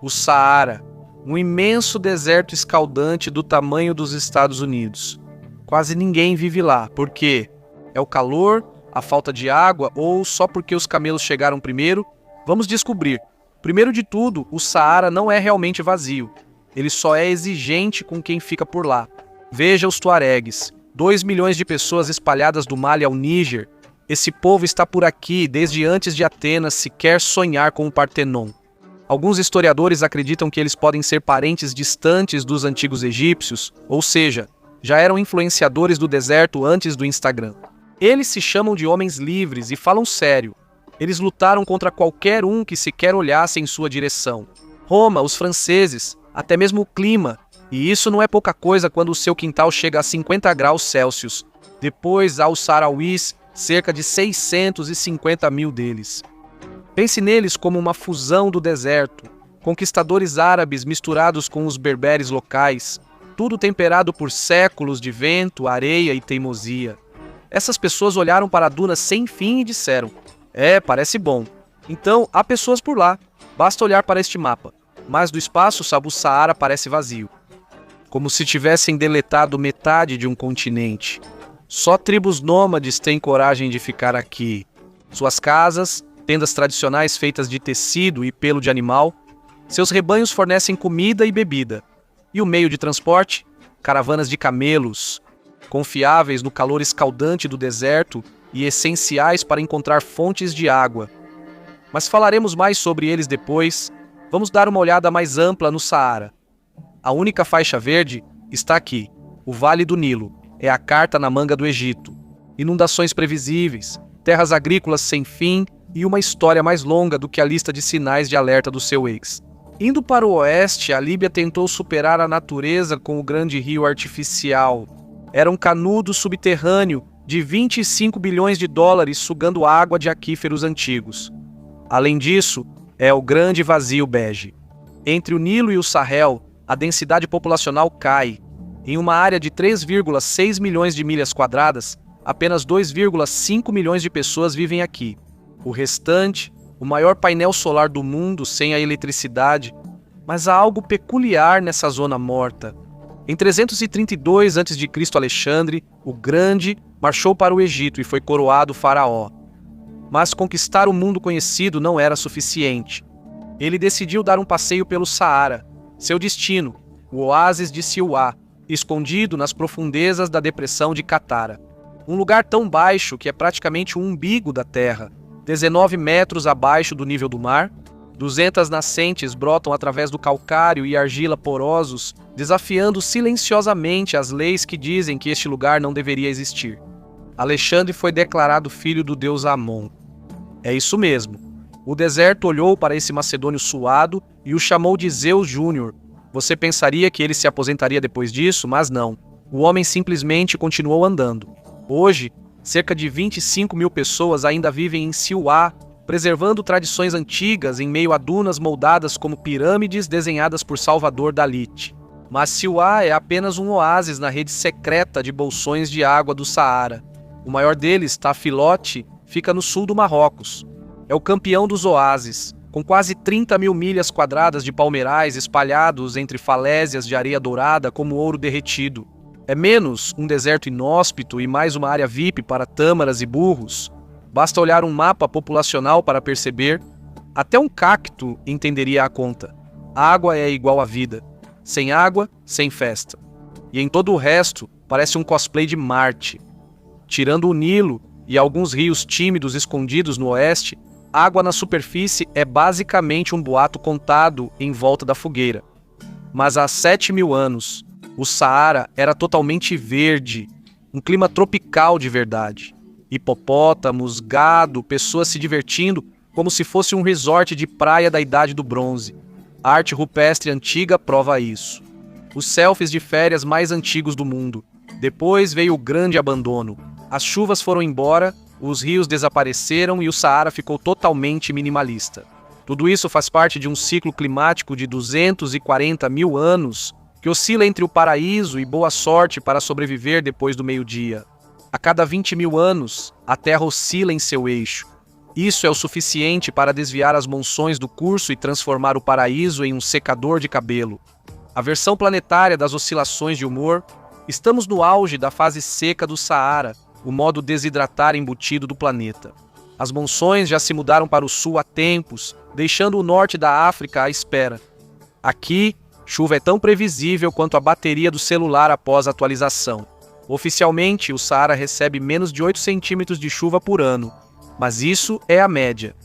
O Saara, um imenso deserto escaldante do tamanho dos Estados Unidos. Quase ninguém vive lá, por quê? É o calor, a falta de água ou só porque os camelos chegaram primeiro? Vamos descobrir. Primeiro de tudo, o Saara não é realmente vazio. Ele só é exigente com quem fica por lá. Veja os tuaregues, 2 milhões de pessoas espalhadas do Mali ao Níger. Esse povo está por aqui desde antes de Atenas sequer sonhar com o Partenon. Alguns historiadores acreditam que eles podem ser parentes distantes dos antigos egípcios, ou seja, já eram influenciadores do deserto antes do Instagram. Eles se chamam de homens livres e falam sério. Eles lutaram contra qualquer um que sequer olhasse em sua direção. Roma, os franceses, até mesmo o clima. E isso não é pouca coisa quando o seu quintal chega a 50 graus Celsius. Depois há os sarauís, cerca de 650 mil deles. Pense neles como uma fusão do deserto, conquistadores árabes misturados com os berberes locais, tudo temperado por séculos de vento, areia e teimosia. Essas pessoas olharam para a duna sem fim e disseram: parece bom. Então, há pessoas por lá. Basta olhar para este mapa. Mas do espaço, o Saara parece vazio. Como se tivessem deletado metade de um continente. Só tribos nômades têm coragem de ficar aqui. Suas casas, tendas tradicionais feitas de tecido e pelo de animal. Seus rebanhos fornecem comida e bebida. E o meio de transporte? Caravanas de camelos, confiáveis no calor escaldante do deserto e essenciais para encontrar fontes de água. Mas falaremos mais sobre eles depois. Vamos dar uma olhada mais ampla no Saara. A única faixa verde está aqui, o Vale do Nilo. É a carta na manga do Egito. Inundações previsíveis, terras agrícolas sem fim e uma história mais longa do que a lista de sinais de alerta do seu ex. Indo para o oeste, a Líbia tentou superar a natureza com o grande rio artificial. Era um canudo subterrâneo de 25 bilhões de dólares sugando água de aquíferos antigos. Além disso, é o grande vazio bege. Entre o Nilo e o Sahel, a densidade populacional cai. Em uma área de 3,6 milhões de milhas quadradas, apenas 2,5 milhões de pessoas vivem aqui. O restante, o maior painel solar do mundo sem a eletricidade. Mas há algo peculiar nessa zona morta. Em 332 a.C., Alexandre, o Grande, marchou para o Egito e foi coroado faraó. Mas conquistar o mundo conhecido não era suficiente. Ele decidiu dar um passeio pelo Saara, seu destino, o oásis de Siuá, escondido nas profundezas da depressão de Catara. Um lugar tão baixo que é praticamente o umbigo da terra, 19 metros abaixo do nível do mar. 200 nascentes brotam através do calcário e argila porosos, desafiando silenciosamente as leis que dizem que este lugar não deveria existir. Alexandre foi declarado filho do deus Amon. É isso mesmo. O deserto olhou para esse macedônio suado e o chamou de Zeus Júnior. Você pensaria que ele se aposentaria depois disso, mas não. O homem simplesmente continuou andando. Hoje, cerca de 25 mil pessoas ainda vivem em Siuá, preservando tradições antigas em meio a dunas moldadas como pirâmides desenhadas por Salvador Dalí. Mas Siuá é apenas um oásis na rede secreta de bolsões de água do Saara. O maior deles, Tafilote, fica no sul do Marrocos. É o campeão dos oásis, com quase 30 mil milhas quadradas de palmeirais espalhados entre falésias de areia dourada como ouro derretido. É menos um deserto inóspito e mais uma área VIP para tâmaras e burros. Basta olhar um mapa populacional para perceber. Até um cacto entenderia a conta. Água é igual à vida. Sem água, sem festa. E em todo o resto, parece um cosplay de Marte. Tirando o Nilo e alguns rios tímidos escondidos no oeste, água na superfície é basicamente um boato contado em volta da fogueira. Mas há 7.000 anos, o Saara era totalmente verde, um clima tropical de verdade. Hipopótamos, gado, pessoas se divertindo como se fosse um resort de praia da Idade do Bronze. A arte rupestre antiga prova isso. Os selfies de férias mais antigos do mundo. Depois veio o grande abandono. As chuvas foram embora, os rios desapareceram e o Saara ficou totalmente minimalista. Tudo isso faz parte de um ciclo climático de 240 mil anos que oscila entre o paraíso e boa sorte para sobreviver depois do meio-dia. A cada 20 mil anos, a Terra oscila em seu eixo. Isso é o suficiente para desviar as monções do curso e transformar o paraíso em um secador de cabelo. A versão planetária das oscilações de humor, estamos no auge da fase seca do Saara, o modo desidratar embutido do planeta. As monções já se mudaram para o sul há tempos, deixando o norte da África à espera. Aqui, chuva é tão previsível quanto a bateria do celular após a atualização. Oficialmente, o Saara recebe menos de 8 centímetros de chuva por ano, mas isso é a média.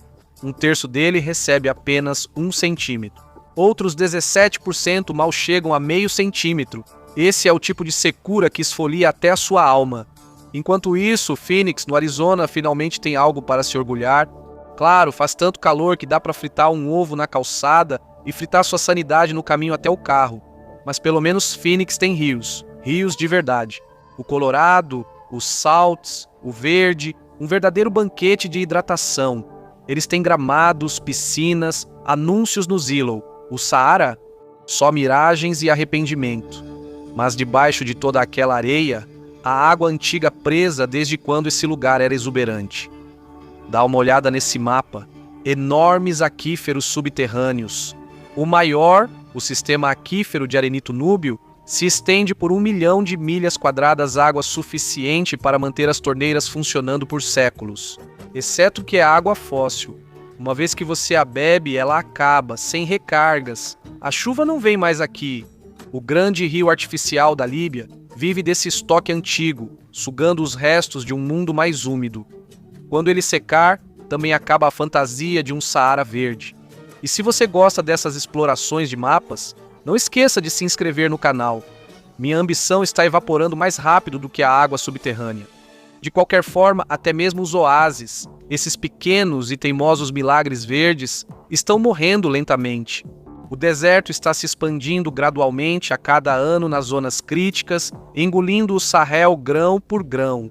Um terço dele recebe apenas 1 centímetro. Outros 17% mal chegam a meio centímetro. Esse é o tipo de secura que esfolia até a sua alma. Enquanto isso, Phoenix, no Arizona, finalmente tem algo para se orgulhar. Claro, faz tanto calor que dá para fritar um ovo na calçada e fritar sua sanidade no caminho até o carro. Mas pelo menos Phoenix tem rios, rios de verdade. O Colorado, os Salts, o verde, um verdadeiro banquete de hidratação. Eles têm gramados, piscinas, anúncios no Zillow. O Saara, só miragens e arrependimento. Mas debaixo de toda aquela areia, a água antiga presa desde quando esse lugar era exuberante. Dá uma olhada nesse mapa. Enormes aquíferos subterrâneos. O maior, o sistema aquífero de Arenito Núbio, se estende por 1 milhão de milhas quadradas, água suficiente para manter as torneiras funcionando por séculos. Exceto que é água fóssil. Uma vez que você a bebe, ela acaba, sem recargas. A chuva não vem mais aqui. O grande rio artificial da Líbia vive desse estoque antigo, sugando os restos de um mundo mais úmido. Quando ele secar, também acaba a fantasia de um Saara verde. E se você gosta dessas explorações de mapas, não esqueça de se inscrever no canal. Minha ambição está evaporando mais rápido do que a água subterrânea. De qualquer forma, até mesmo os oásis, esses pequenos e teimosos milagres verdes, estão morrendo lentamente. O deserto está se expandindo gradualmente a cada ano nas zonas críticas, engolindo o Sahel grão por grão.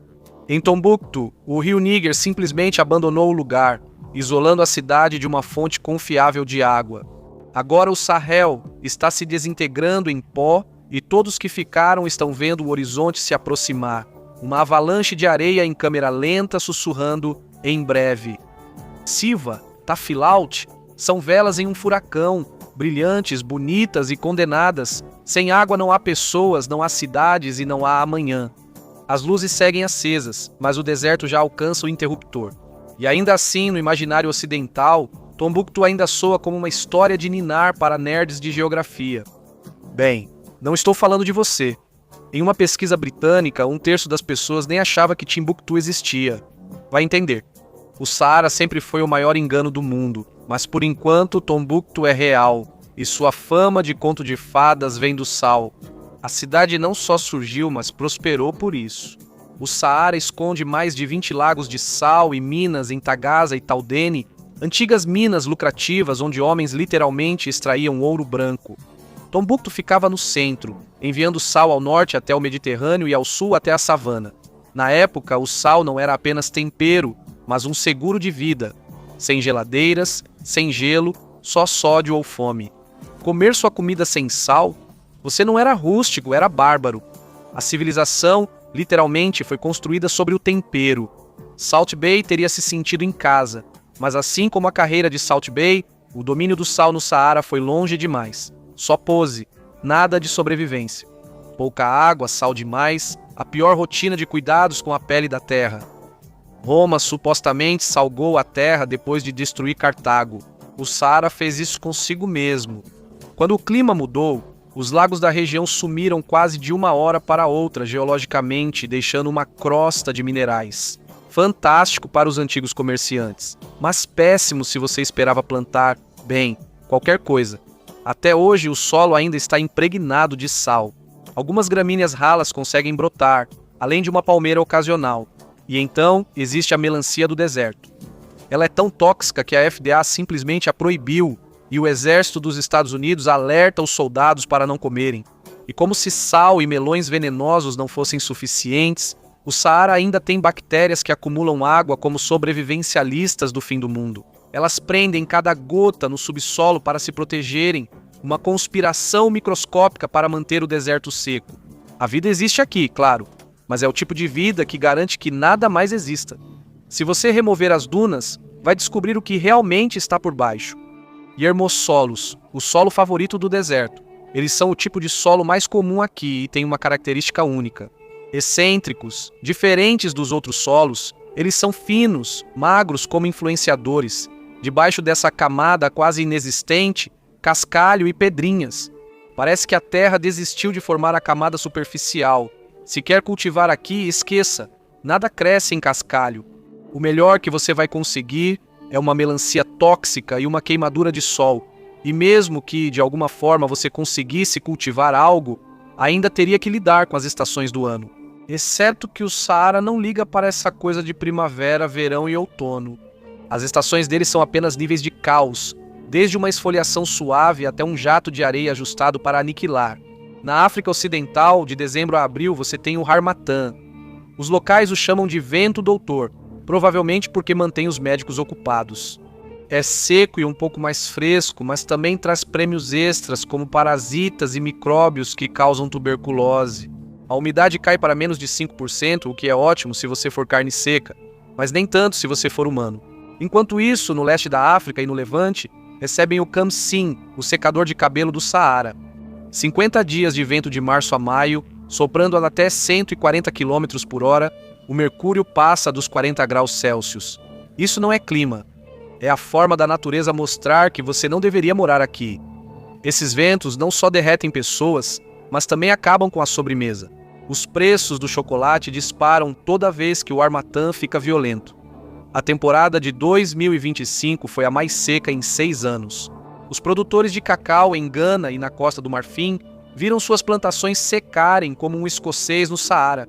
Em Tombuctu, o rio Níger simplesmente abandonou o lugar, isolando a cidade de uma fonte confiável de água. Agora o Sahel está se desintegrando em pó e todos que ficaram estão vendo o horizonte se aproximar. Uma avalanche de areia em câmera lenta sussurrando em breve. Siva, Tafilaut, são velas em um furacão, brilhantes, bonitas e condenadas. Sem água não há pessoas, não há cidades e não há amanhã. As luzes seguem acesas, mas o deserto já alcança o interruptor. E ainda assim, no imaginário ocidental, Tombuctu ainda soa como uma história de ninar para nerds de geografia. Bem, não estou falando de você. Em uma pesquisa britânica, 1/3 das pessoas nem achava que Timbuktu existia. Vai entender. O Saara sempre foi o maior engano do mundo, mas por enquanto Tombuctu é real, e sua fama de conto de fadas vem do sal. A cidade não só surgiu, mas prosperou por isso. O Saara esconde mais de 20 lagos de sal e minas em Tagaza e Taudene, antigas minas lucrativas onde homens literalmente extraíam ouro branco. Tombuctu ficava no centro, enviando sal ao norte até o Mediterrâneo e ao sul até a savana. Na época, o sal não era apenas tempero, mas um seguro de vida. Sem geladeiras, sem gelo, só sódio ou fome. Comer sua comida sem sal? Você não era rústico, era bárbaro. A civilização, literalmente, foi construída sobre o tempero. Salt Bay teria se sentido em casa, mas assim como a carreira de Salt Bay, o domínio do sal no Saara foi longe demais. Só pose, nada de sobrevivência. Pouca água, sal demais, a pior rotina de cuidados com a pele da terra. Roma supostamente salgou a terra depois de destruir Cartago. O Saara fez isso consigo mesmo. Quando o clima mudou, os lagos da região sumiram quase de uma hora para outra geologicamente, deixando uma crosta de minerais. Fantástico para os antigos comerciantes, mas péssimo se você esperava plantar, bem, qualquer coisa. Até hoje o solo ainda está impregnado de sal. Algumas gramíneas ralas conseguem brotar, além de uma palmeira ocasional. E então existe a melancia do deserto. Ela é tão tóxica que a FDA simplesmente a proibiu, e o exército dos Estados Unidos alerta os soldados para não comerem. E como se sal e melões venenosos não fossem suficientes, o Saara ainda tem bactérias que acumulam água como sobrevivencialistas do fim do mundo. Elas prendem cada gota no subsolo para se protegerem, uma conspiração microscópica para manter o deserto seco. A vida existe aqui, claro, mas é o tipo de vida que garante que nada mais exista. Se você remover as dunas, vai descobrir o que realmente está por baixo. Yermossolos, o solo favorito do deserto. Eles são o tipo de solo mais comum aqui e têm uma característica única. Excêntricos, diferentes dos outros solos, eles são finos, magros como influenciadores. Debaixo dessa camada quase inexistente, cascalho e pedrinhas. Parece que a terra desistiu de formar a camada superficial. Se quer cultivar aqui, esqueça. Nada cresce em cascalho. O melhor que você vai conseguir é uma melancia tóxica e uma queimadura de sol. E mesmo que, de alguma forma, você conseguisse cultivar algo, ainda teria que lidar com as estações do ano. Exceto que o Saara não liga para essa coisa de primavera, verão e outono. As estações dele são apenas níveis de caos, desde uma esfoliação suave até um jato de areia ajustado para aniquilar. Na África Ocidental, de dezembro a abril, você tem o Harmattan. Os locais o chamam de vento doutor, provavelmente porque mantém os médicos ocupados. É seco e um pouco mais fresco, mas também traz prêmios extras como parasitas e micróbios que causam tuberculose. A umidade cai para menos de 5%, o que é ótimo se você for carne seca, mas nem tanto se você for humano. Enquanto isso, no leste da África e no Levante, recebem o Khamsin, o secador de cabelo do Saara. 50 dias de vento de março a maio, soprando a até 140 km por hora, o mercúrio passa dos 40 graus Celsius. Isso não é clima. É a forma da natureza mostrar que você não deveria morar aqui. Esses ventos não só derretem pessoas, mas também acabam com a sobremesa. Os preços do chocolate disparam toda vez que o Harmattan fica violento. A temporada de 2025 foi a mais seca em 6 anos. Os produtores de cacau em Gana e na Costa do Marfim viram suas plantações secarem como um escocês no Saara.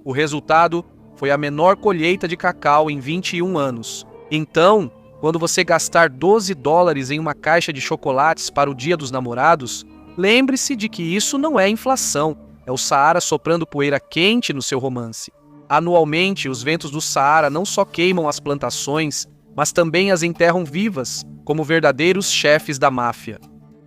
O resultado foi a menor colheita de cacau em 21 anos. Então, quando você gastar $12 em uma caixa de chocolates para o Dia dos Namorados, lembre-se de que isso não é inflação, é o Saara soprando poeira quente no seu romance. Anualmente, os ventos do Saara não só queimam as plantações, mas também as enterram vivas, como verdadeiros chefes da máfia.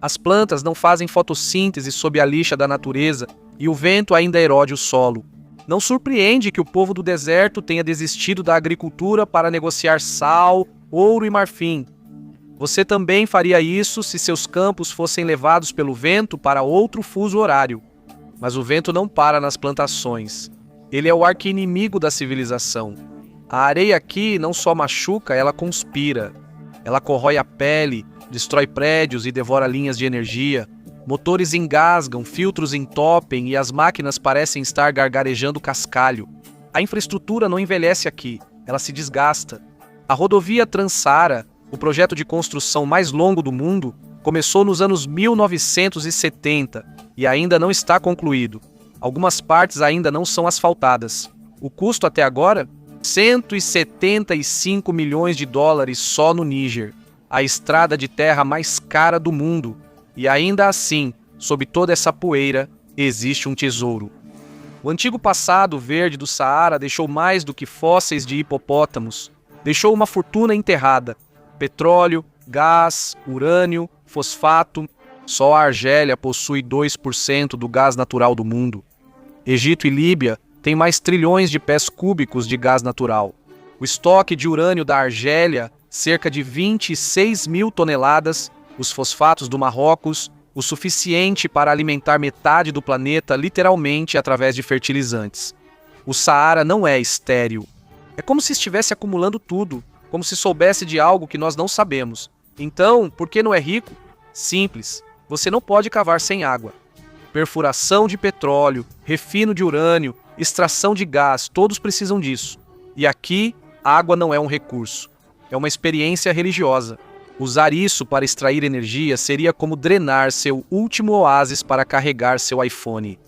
As plantas não fazem fotossíntese sob a lixa da natureza e o vento ainda erode o solo. Não surpreende que o povo do deserto tenha desistido da agricultura para negociar sal, ouro e marfim. Você também faria isso se seus campos fossem levados pelo vento para outro fuso horário. Mas o vento não para nas plantações. Ele é o arqui-inimigo da civilização. A areia aqui não só machuca, ela conspira. Ela corrói a pele, destrói prédios e devora linhas de energia. Motores engasgam, filtros entopem e as máquinas parecem estar gargarejando cascalho. A infraestrutura não envelhece aqui, ela se desgasta. A rodovia Trans-Saara, o projeto de construção mais longo do mundo, começou nos anos 1970 e ainda não está concluído. Algumas partes ainda não são asfaltadas. O custo até agora? $175 milhões só no Níger, a estrada de terra mais cara do mundo. E ainda assim, sob toda essa poeira, existe um tesouro. O antigo passado verde do Saara deixou mais do que fósseis de hipopótamos. Deixou uma fortuna enterrada. Petróleo, gás, urânio, fosfato. Só a Argélia possui 2% do gás natural do mundo. Egito e Líbia têm mais trilhões de pés cúbicos de gás natural. O estoque de urânio da Argélia, cerca de 26 mil toneladas, os fosfatos do Marrocos, o suficiente para alimentar metade do planeta literalmente através de fertilizantes. O Saara não é estéril. É como se estivesse acumulando tudo, como se soubesse de algo que nós não sabemos. Então, por que não é rico? Simples. Você não pode cavar sem água. Perfuração de petróleo, refino de urânio, extração de gás, todos precisam disso. E aqui, água não é um recurso. É uma experiência religiosa. Usar isso para extrair energia seria como drenar seu último oásis para carregar seu iPhone.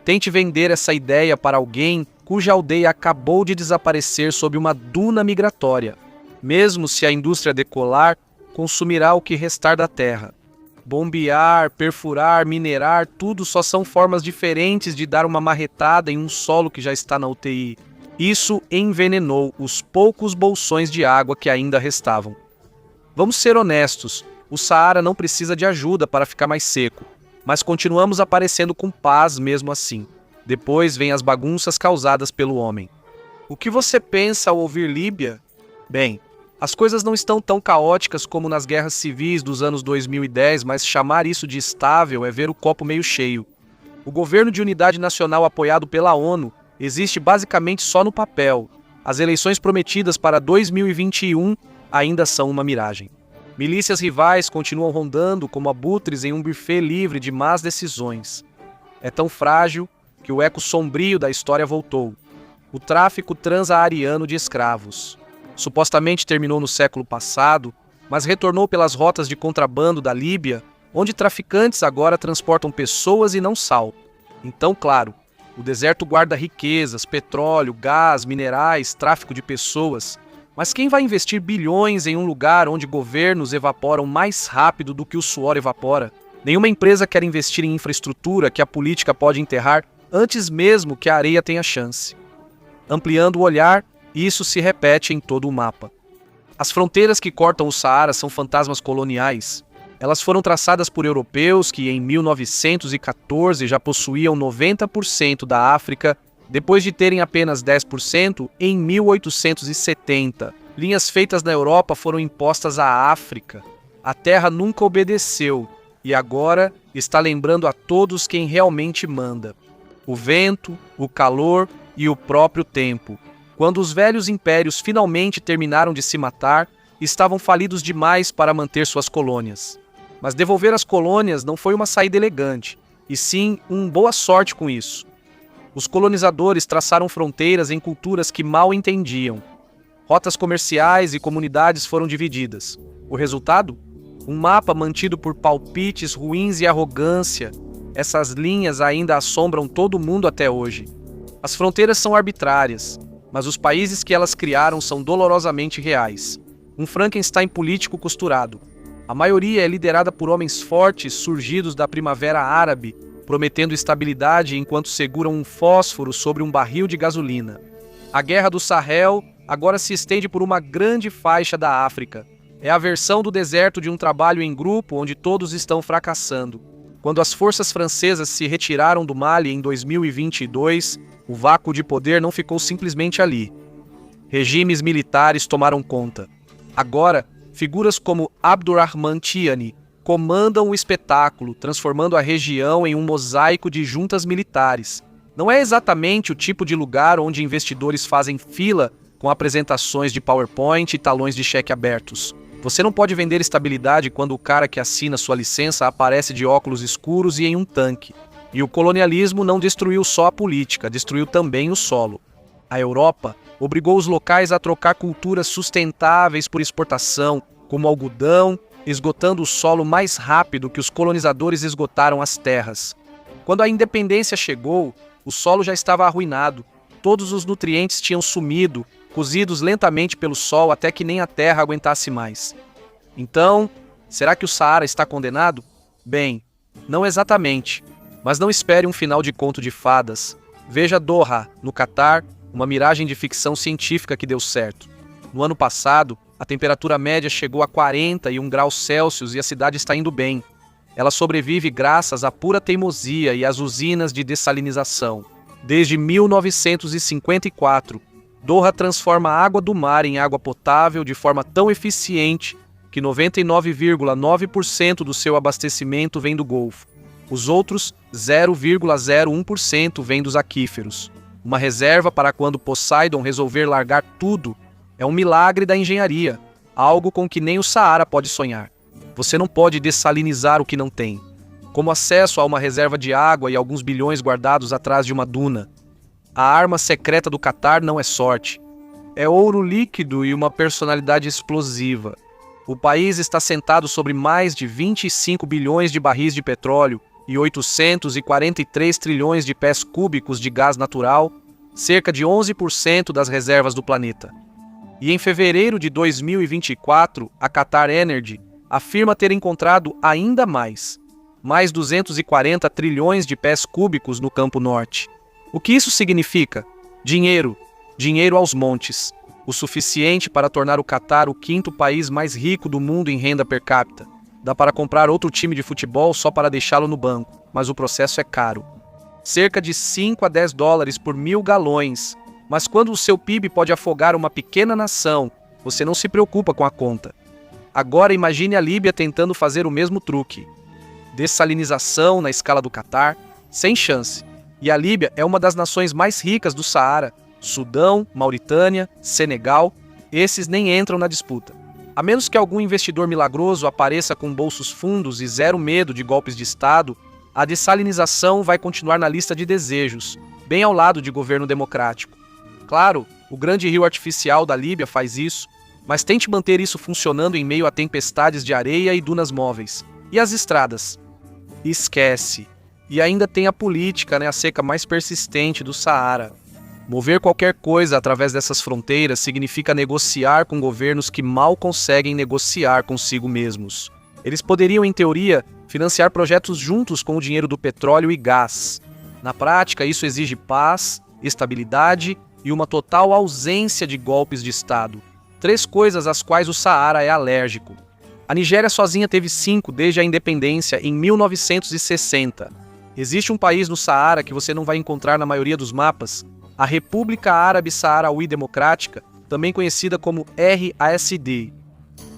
Tente vender essa ideia para alguém cuja aldeia acabou de desaparecer sob uma duna migratória. Mesmo se a indústria decolar, consumirá o que restar da terra. Bombear, perfurar, minerar, tudo só são formas diferentes de dar uma marretada em um solo que já está na UTI. Isso envenenou os poucos bolsões de água que ainda restavam. Vamos ser honestos, o Saara não precisa de ajuda para ficar mais seco, mas continuamos aparecendo com paz mesmo assim. Depois vem as bagunças causadas pelo homem. O que você pensa ao ouvir Líbia? Bem, As coisas não estão tão caóticas como nas guerras civis dos anos 2010, mas chamar isso de estável é ver o copo meio cheio. O governo de unidade nacional apoiado pela ONU existe basicamente só no papel. As eleições prometidas para 2021 ainda são uma miragem. Milícias rivais continuam rondando como abutres em um buffet livre de más decisões. É tão frágil que o eco sombrio da história voltou. O tráfico transaariano de escravos. Supostamente terminou no século passado, mas retornou pelas rotas de contrabando da Líbia, onde traficantes agora transportam pessoas e não sal. Então, claro, o deserto guarda riquezas, petróleo, gás, minerais, tráfico de pessoas. Mas quem vai investir bilhões em um lugar onde governos evaporam mais rápido do que o suor evapora? Nenhuma empresa quer investir em infraestrutura que a política pode enterrar antes mesmo que a areia tenha chance. Ampliando o olhar, isso se repete em todo o mapa. As fronteiras que cortam o Saara são fantasmas coloniais. Elas foram traçadas por europeus que em 1914 já possuíam 90% da África, depois de terem apenas 10% em 1870. Linhas feitas na Europa foram impostas à África. A terra nunca obedeceu e agora está lembrando a todos quem realmente manda. O vento, o calor e o próprio tempo. Quando os velhos impérios finalmente terminaram de se matar, estavam falidos demais para manter suas colônias. Mas devolver as colônias não foi uma saída elegante, e sim boa sorte com isso. Os colonizadores traçaram fronteiras em culturas que mal entendiam. Rotas comerciais e comunidades foram divididas. O resultado? Um mapa mantido por palpites ruins e arrogância. Essas linhas ainda assombram todo mundo até hoje. As fronteiras são arbitrárias, mas os países que elas criaram são dolorosamente reais. Um Frankenstein político costurado. A maioria é liderada por homens fortes surgidos da Primavera Árabe, prometendo estabilidade enquanto seguram um fósforo sobre um barril de gasolina. A Guerra do Sahel agora se estende por uma grande faixa da África. É a versão do deserto de um trabalho em grupo onde todos estão fracassando. Quando as forças francesas se retiraram do Mali em 2022, o vácuo de poder não ficou simplesmente ali. Regimes militares tomaram conta. Agora, figuras como Abdurrahman Tiani comandam o espetáculo, transformando a região em um mosaico de juntas militares. Não é exatamente o tipo de lugar onde investidores fazem fila com apresentações de PowerPoint e talões de cheque abertos. Você não pode vender estabilidade quando o cara que assina sua licença aparece de óculos escuros e em um tanque. E o colonialismo não destruiu só a política, destruiu também o solo. A Europa obrigou os locais a trocar culturas sustentáveis por exportação, como algodão, esgotando o solo mais rápido que os colonizadores esgotaram as terras. Quando a independência chegou, o solo já estava arruinado, todos os nutrientes tinham sumido, cozidos lentamente pelo sol até que nem a terra aguentasse mais. Então, será que o Saara está condenado? Bem, não exatamente. Mas não espere um final de conto de fadas. Veja Doha, no Catar, uma miragem de ficção científica que deu certo. No ano passado, a temperatura média chegou a 41 graus Celsius e a cidade está indo bem. Ela sobrevive graças à pura teimosia e às usinas de dessalinização. Desde 1954, Doha transforma a água do mar em água potável de forma tão eficiente que 99,9% do seu abastecimento vem do Golfo. Os outros 0,01% vêm dos aquíferos. Uma reserva para quando Poseidon resolver largar tudo. É um milagre da engenharia, algo com que nem o Saara pode sonhar. Você não pode dessalinizar o que não tem, como acesso a uma reserva de água e alguns bilhões guardados atrás de uma duna. A arma secreta do Catar não é sorte. É ouro líquido e uma personalidade explosiva. O país está sentado sobre mais de 25 bilhões de barris de petróleo e 843 trilhões de pés cúbicos de gás natural, cerca de 11% das reservas do planeta. E em fevereiro de 2024, a Qatar Energy afirma ter encontrado ainda mais 240 trilhões de pés cúbicos no Campo Norte. O que isso significa? Dinheiro. Dinheiro aos montes. O suficiente para tornar o Qatar o quinto país mais rico do mundo em renda per capita. Dá para comprar outro time de futebol só para deixá-lo no banco, mas o processo é caro. Cerca de 5 a 10 dólares por 1.000 galões. Mas quando o seu PIB pode afogar uma pequena nação você não se preocupa com a conta. Agora imagine a Líbia tentando fazer o mesmo truque. Dessalinização na escala do Catar, sem chance. E a Líbia é uma das nações mais ricas do Saara. Sudão, Mauritânia, Senegal, esses nem entram na disputa. A menos que algum investidor milagroso apareça com bolsos fundos e zero medo de golpes de Estado, a dessalinização vai continuar na lista de desejos, bem ao lado de governo democrático. Claro, o grande rio artificial da Líbia faz isso, mas tente manter isso funcionando em meio a tempestades de areia e dunas móveis. E as estradas? Esquece. E ainda tem a política, a seca mais persistente do Saara. Mover qualquer coisa através dessas fronteiras significa negociar com governos que mal conseguem negociar consigo mesmos. Eles poderiam, em teoria, financiar projetos juntos com o dinheiro do petróleo e gás. Na prática, isso exige paz, estabilidade e uma total ausência de golpes de Estado. 3 coisas às quais o Saara é alérgico. A Nigéria sozinha teve 5 desde a independência em 1960. Existe um país no Saara que você não vai encontrar na maioria dos mapas, a República Árabe Saharauí Democrática, também conhecida como RASD.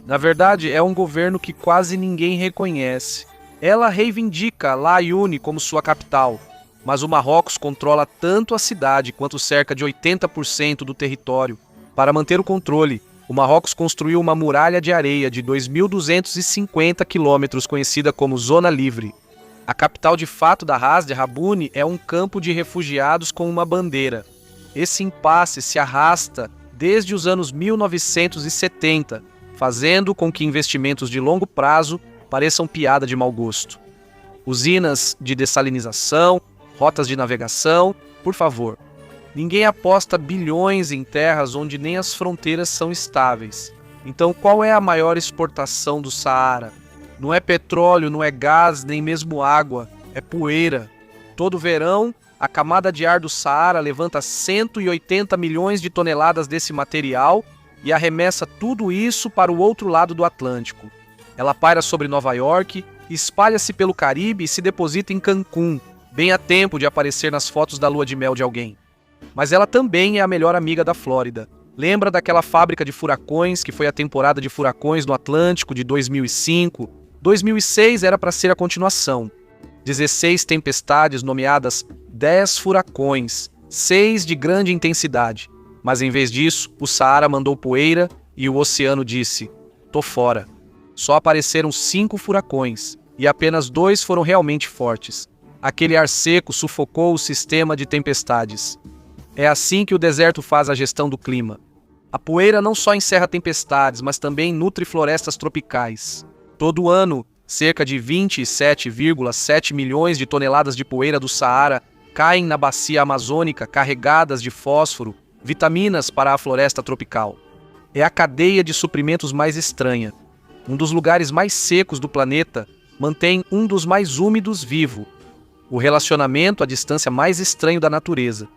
Na verdade, é um governo que quase ninguém reconhece. Ela reivindica Laayoune como sua capital, mas o Marrocos controla tanto a cidade quanto cerca de 80% do território. Para manter o controle, o Marrocos construiu uma muralha de areia de 2.250 quilômetros conhecida como Zona Livre. A capital de fato da Rasd, Raboune, é um campo de refugiados com uma bandeira. Esse impasse se arrasta desde os anos 1970, fazendo com que investimentos de longo prazo pareçam piada de mau gosto. Usinas de dessalinização, rotas de navegação, por favor. Ninguém aposta bilhões em terras onde nem as fronteiras são estáveis. Então qual é a maior exportação do Saara? Não é petróleo, não é gás, nem mesmo água, é poeira. Todo verão, a camada de ar do Saara levanta 180 milhões de toneladas desse material e arremessa tudo isso para o outro lado do Atlântico. Ela paira sobre Nova York, espalha-se pelo Caribe e se deposita em Cancún, bem a tempo de aparecer nas fotos da lua de mel de alguém. Mas ela também é a melhor amiga da Flórida. Lembra daquela fábrica de furacões que foi a temporada de furacões no Atlântico de 2005? 2006 era para ser a continuação. 16 tempestades nomeadas 10 furacões, 6 de grande intensidade. Mas em vez disso, o Saara mandou poeira e o oceano disse: "Tô fora". Só apareceram 5 furacões e apenas 2 foram realmente fortes. Aquele ar seco sufocou o sistema de tempestades. É assim que o deserto faz a gestão do clima. A poeira não só encerra tempestades, mas também nutre florestas tropicais. Todo ano, cerca de 27,7 milhões de toneladas de poeira do Saara caem na bacia amazônica carregadas de fósforo, vitaminas para a floresta tropical. É a cadeia de suprimentos mais estranha. Um dos lugares mais secos do planeta mantém um dos mais úmidos vivo. O relacionamento à distância mais estranho da natureza.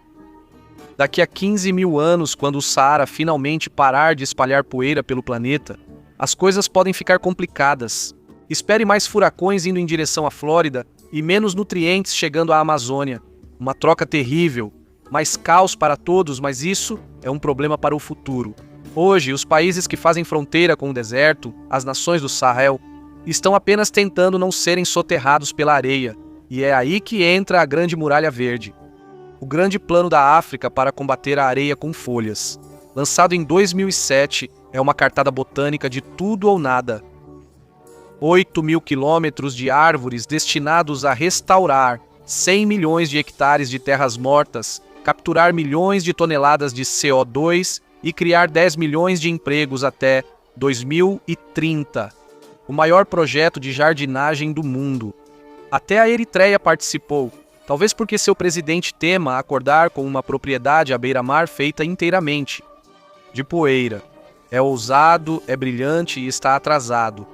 Daqui a 15 mil anos, quando o Saara finalmente parar de espalhar poeira pelo planeta, as coisas podem ficar complicadas. Espere mais furacões indo em direção à Flórida e menos nutrientes chegando à Amazônia. Uma troca terrível, mais caos para todos, mas isso é um problema para o futuro. Hoje, os países que fazem fronteira com o deserto, as nações do Sahel, estão apenas tentando não serem soterrados pela areia, e é aí que entra a Grande Muralha Verde. O grande plano da África para combater a areia com folhas. Lançado em 2007, é uma cartada botânica de tudo ou nada. 8.000 quilômetros de árvores destinados a restaurar 100 milhões de hectares de terras mortas, capturar milhões de toneladas de CO2 e criar 10 milhões de empregos até 2030. O maior projeto de jardinagem do mundo. Até a Eritreia participou, talvez porque seu presidente tema acordar com uma propriedade à beira-mar feita inteiramente de poeira. É ousado, é brilhante e está atrasado.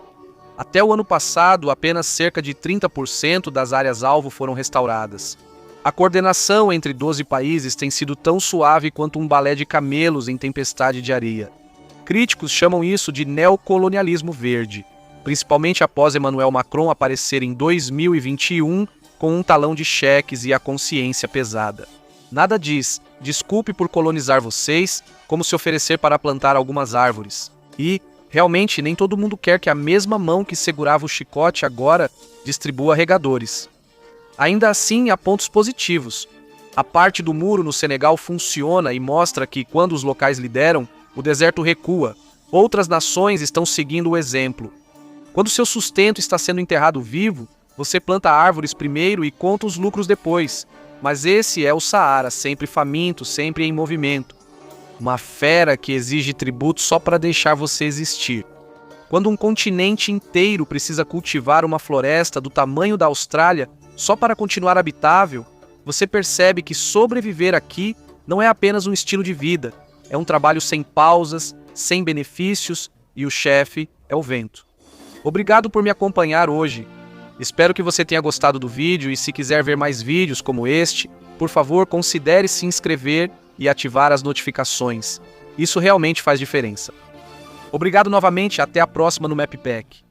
Até o ano passado, apenas cerca de 30% das áreas-alvo foram restauradas. A coordenação entre 12 países tem sido tão suave quanto um balé de camelos em tempestade de areia. Críticos chamam isso de neocolonialismo verde, principalmente após Emmanuel Macron aparecer em 2021 com um talão de cheques e a consciência pesada. Nada diz, desculpe por colonizar vocês, como se oferecer para plantar algumas árvores. E, realmente, nem todo mundo quer que a mesma mão que segurava o chicote agora distribua regadores. Ainda assim, há pontos positivos. A parte do muro no Senegal funciona e mostra que, quando os locais lideram, o deserto recua. Outras nações estão seguindo o exemplo. Quando seu sustento está sendo enterrado vivo, você planta árvores primeiro e conta os lucros depois. Mas esse é o Saara, sempre faminto, sempre em movimento. Uma fera que exige tributo só para deixar você existir. Quando um continente inteiro precisa cultivar uma floresta do tamanho da Austrália só para continuar habitável, você percebe que sobreviver aqui não é apenas um estilo de vida, é um trabalho sem pausas, sem benefícios, e o chefe é o vento. Obrigado por me acompanhar hoje. Espero que você tenha gostado do vídeo e, se quiser ver mais vídeos como este, por favor, considere se inscrever e ativar as notificações. Isso realmente faz diferença. Obrigado novamente, até a próxima no MapPack.